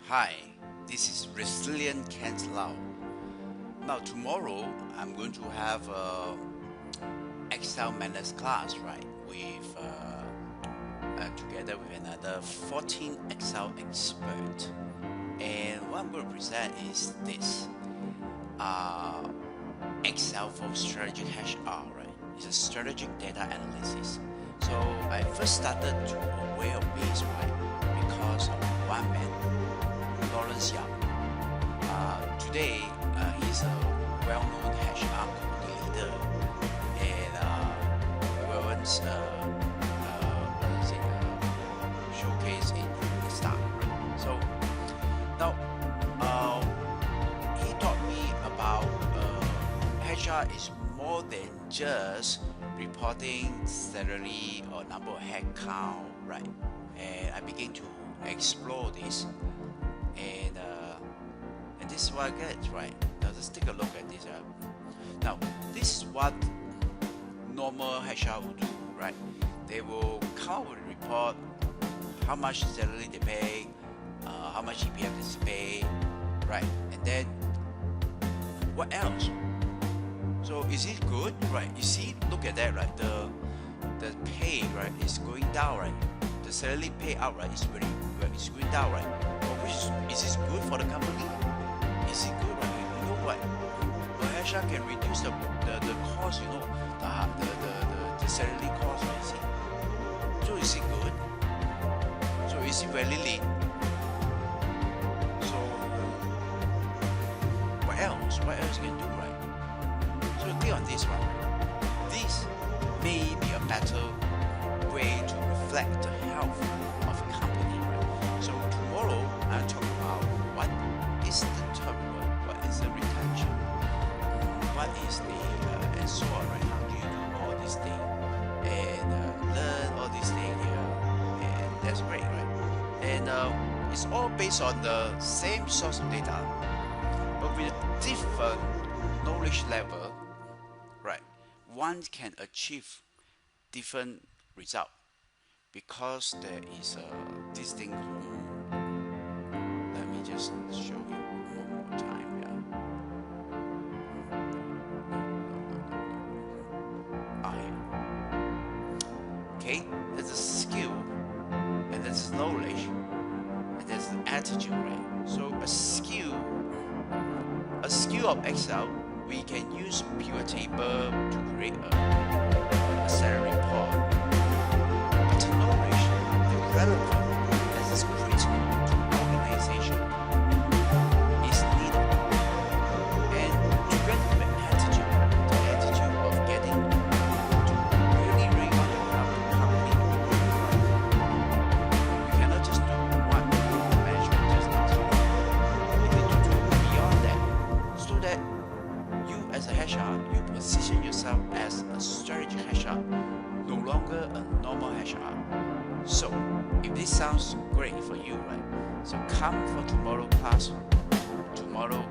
Hi, this is Resilient Kent Lau. Now tomorrow I'm going to have a ExcelMadness class, right? With together with another 14 Excel expert, and what I'm going to present is this Excel for strategic HR, right? It's a strategic data analysis. So I first started to aware of this, right? Because of one man, Lawrence Yap. Today, he's a well-known HR leader, and we once showcase in the start. So now, he taught me about HR is more than just reporting salary or number of head count, right? And I begin to explore this, and this is what I get, right? Now let's take a look at this. Now this is what normal HR will do, right? They will come up with a report, how much salary they pay, how much EPF they pay, right? And then what else? So is it good, right? You see, look at that, right? The pay, right, is going down, right? The salary payout, right, is going down, right? But is this good for the company? Is it good, right? You know what? HR can reduce the cost, you know, the salary cost, right? See? So is it good? So is it very lean? So what else? What else you can do, right? So think on this one. This may be a better way to reflect the health of a company, right? So tomorrow I'll talk about what is the turnover, what is the retention, what is the and so on, right? How do you do all these things and learn all these things here, and that's great, right? And it's all based on the same source of data, but with different knowledge level, right? One can achieve different result because there is this thing called, let me just show you one more time. Okay, there's a skill, and there's knowledge, and there's the attitude, right? So a skill of Excel, we can use pivot table to create a salary report. But the knowledge, the relevant, that is critical to organization is needed. And together with attitude, the attitude of getting to really want to help the company to grow. You cannot just do what management just does. You need to do beyond that, so that you as a HR, you position yourself as a strategic HR, no longer a normal HR. So if this sounds great for you, right? So come for tomorrow class. Tomorrow